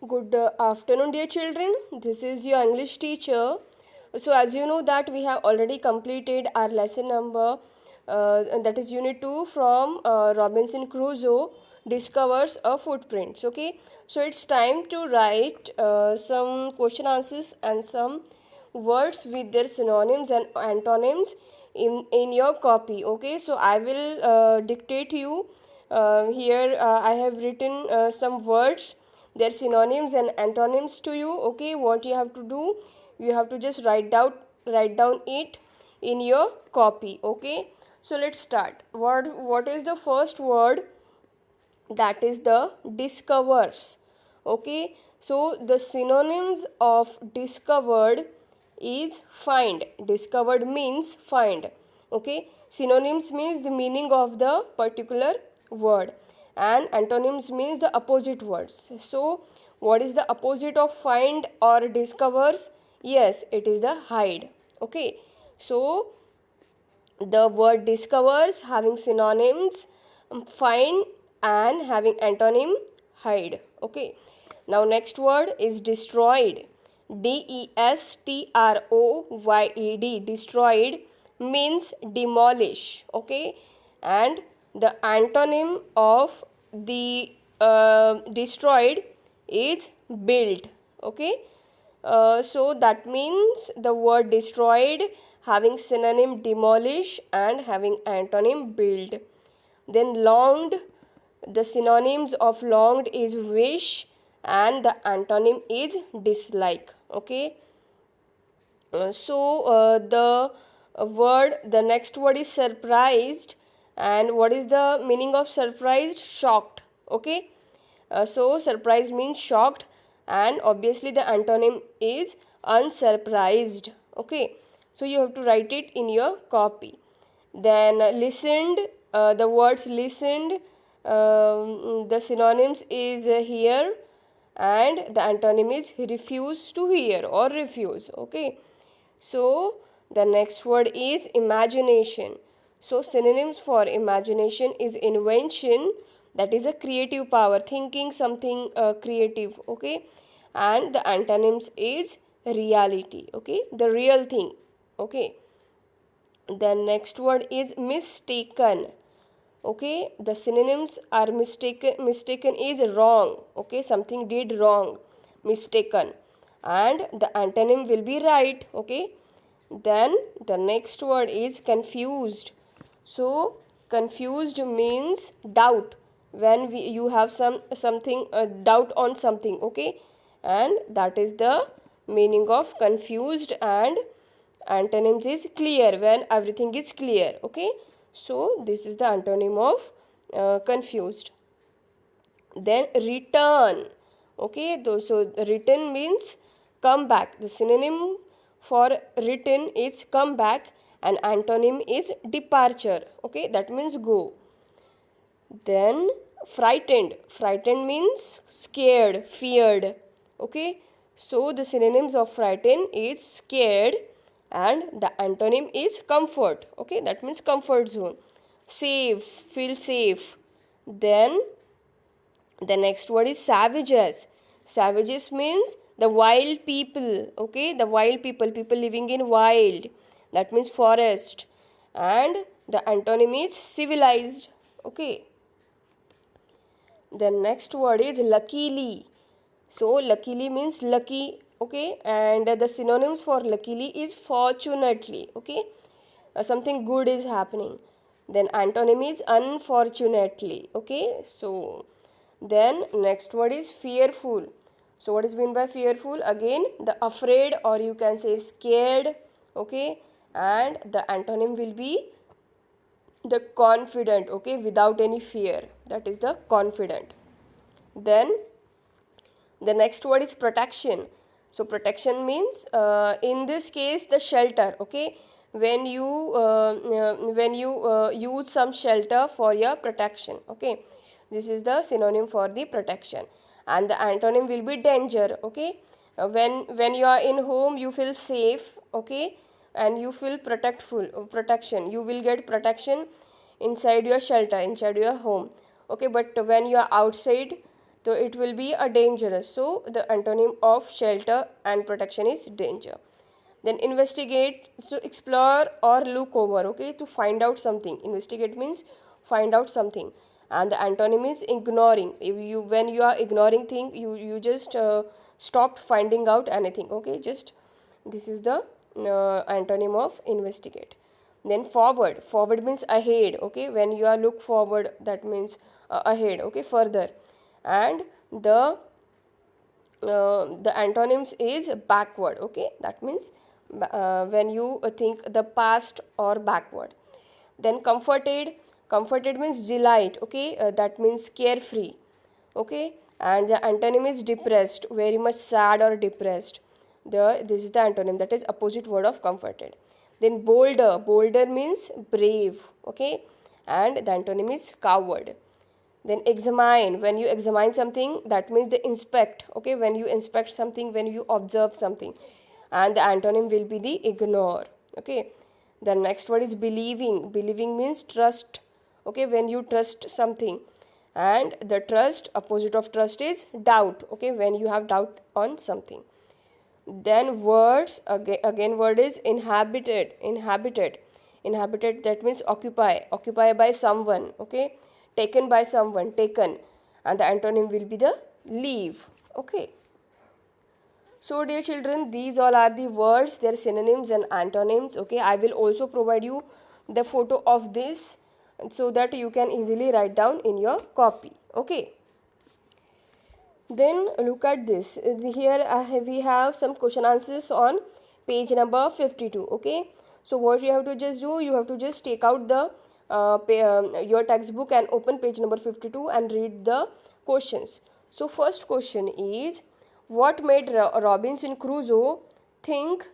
Good afternoon, dear children. This is your English teacher. So, as you know that we have already completed our lesson number, and that is Unit 2 from Robinson Crusoe discovers a footprints. Okay, so it's time to write some question answers and some words with their synonyms and antonyms in your copy. Okay, so I will dictate you. Here I have written some words, their synonyms and antonyms to you. Okay, what you have to do, you have to just write down it in your copy. Okay, so let's start. What is the first word? That is the discovers. Okay, so the synonyms of discovered is find. Discovered means find. Okay, synonyms means the meaning of the particular word, and antonyms means the opposite words. So what is the opposite of find or discovers? Yes, it is the hide. Okay, so the word discovers having synonyms find and having antonym hide. Okay, now next word is destroyed. destroyed. Destroyed means demolish. Okay, and the antonym of the destroyed is built. Okay, so that means the word destroyed having synonym demolish and having antonym build. Then longed, the synonyms of longed is wish and the antonym is dislike. Okay, the next word is surprised, and what is the meaning of surprised? Shocked. Okay, so surprised means shocked, and obviously the antonym is unsurprised. Okay, so you have to write it in your copy. Then listened, the words listened, the synonyms is hear and the antonym is refuse to hear or refuse. Okay, so the next word is imagination. So synonyms for imagination is invention, that is a creative power, thinking something creative. Okay, and the antonyms is reality. Okay, the real thing. Okay, the next word is mistaken. Okay, the synonyms are mistaken is wrong. Okay, something did wrong, mistaken, and the antonym will be right. Okay, then the next word is confused. So confused means doubt, when you have something doubt on something. Okay, and that is the meaning of confused, and antonyms is clear, when everything is clear. Okay, so this is the antonym of confused. Then return. Okay, so return means come back. The synonym for return is come back and antonym is departure. Okay, that means go. Then frightened. Frightened means scared, feared. Okay, so the synonyms of frightened is scared and the antonym is comfort. Okay, that means comfort zone. Safe, feel safe. Then the next word is savages. Savages means the wild people. Okay, the wild people living in wild, that means forest, and the antonym is civilized. Okay, the next word is luckily. So luckily means lucky. Okay, and the synonyms for luckily is fortunately. Okay, something good is happening. Then antonym is unfortunately. Okay, so then next word is fearful. So what is meant by fearful? Again, the afraid, or you can say scared. Okay, and the antonym will be the confident. Okay, without any fear, that is the confident. Then the next word is protection. So protection means in this case the shelter. Okay, when you use some shelter for your protection. Okay, this is the synonym for the protection, and the antonym will be danger. Okay, when you are in home you feel safe. Okay, and you feel protection, you will get protection inside your shelter, inside your home. Okay, but when you are outside So it will be a dangerous. So the antonym of shelter and protection is danger. Then investigate, so explore or look over, okay, to find out something. Investigate means find out something, and the antonym is ignoring. If you, when you are ignoring thing, you just stopped finding out anything, okay. Just this is the antonym of investigate. Then forward means ahead, okay. When you are look forward, that means ahead, okay, further. And the antonyms is backward, okay. That means when you think the past or backward. Then comforted means delight, okay. That means carefree, okay. And the antonym is depressed, very much sad or depressed. This is the antonym, that is opposite word of comforted. Then bolder means brave, okay. And the antonym is coward. Then examine, when you examine something, that means the inspect, okay. When you inspect something, when you observe something. And the antonym will be the ignore, okay. The next word is believing means trust, okay. When you trust something. And the trust, opposite of trust is doubt, okay. When you have doubt on something. Then words, again word is inhabited, that means occupy by someone, okay. Taken by someone, taken. And the antonym will be the leave, okay. So dear children, these all are the words, their synonyms and antonyms, okay. I will also provide you the photo of this so that you can easily write down in your copy, okay. Then look at this. Here we have some question answers on page number 52, okay. So what you have to just do, you have to just take out the your textbook and open page number 52 and read the questions. So first question is, what made Robinson Crusoe think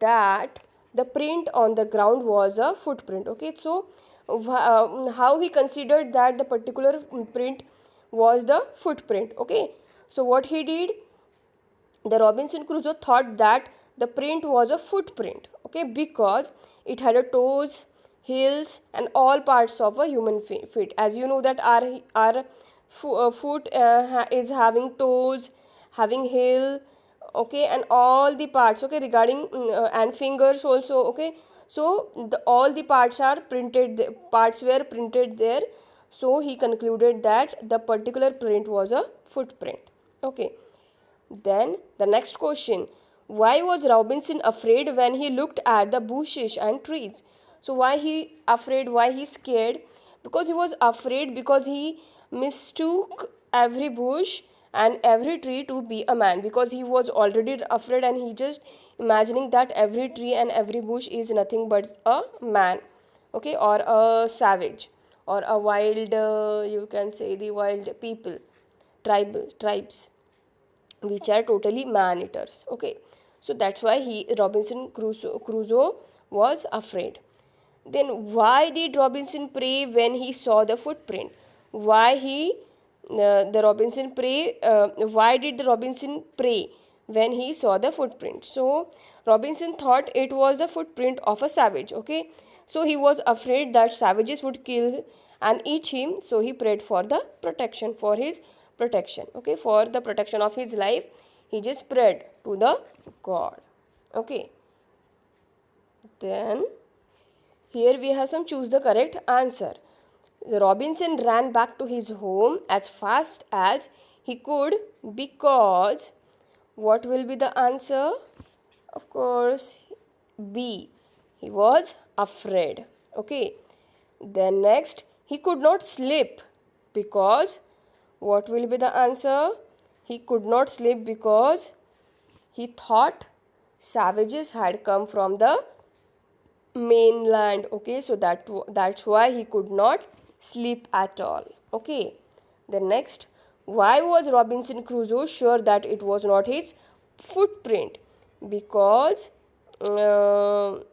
that the print on the ground was a footprint, okay. So how he considered that the particular print was the footprint, okay. So what he did, the Robinson Crusoe thought that the print was a footprint, okay, because it had a toes, heels and all parts of a human feet. As you know that our foot is having toes, having heel, okay, and all the parts, okay, regarding and fingers also, okay. So all the parts are printed, the parts were printed there. So he concluded that the particular print was a footprint, okay. Then the next question, why was Robinson afraid when he looked at the bushes and trees? So why he afraid, why he scared? Because he was afraid because he mistook every bush and every tree to be a man, because he was already afraid and he just imagining that every tree and every bush is nothing but a man, okay, or a savage, or a wild, you can say the wild people, tribes, which are totally man-eaters, okay. So that's why Robinson Crusoe was afraid. Then why did Robinson pray when he saw the footprint? Why did the Robinson pray when he saw the footprint? So Robinson thought it was the footprint of a savage, okay. So he was afraid that savages would kill and eat him. So he prayed for the protection, for his protection, okay, for the protection of his life. He just prayed to the God, okay. Then here we have some choose the correct answer. Robinson ran back to his home as fast as he could because, what will be the answer? Of course, B. He was afraid, okay. Then next, he could not sleep because, what will be the answer? He could not sleep because he thought savages had come from the mainland, okay. So that's why he could not sleep at all, okay. The next, why was Robinson Crusoe sure that it was not his footprint? Because the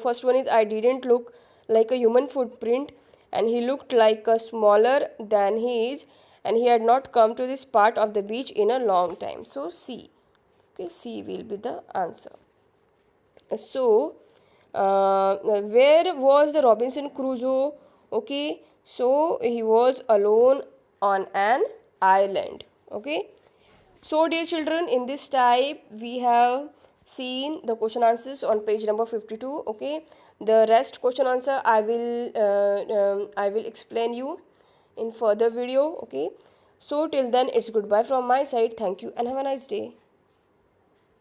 first one is, I didn't look like a human footprint and he looked like a smaller than he is, and he had not come to this part of the beach in a long time. So C, okay, C will be the answer. So where was the Robinson Crusoe? Okay, so he was alone on an island. Okay. So dear children, in this type we have seen the question answers on page number 52. Okay. The rest question answer I will explain you in further video. Okay. So till then, it's goodbye from my side. Thank you and have a nice day.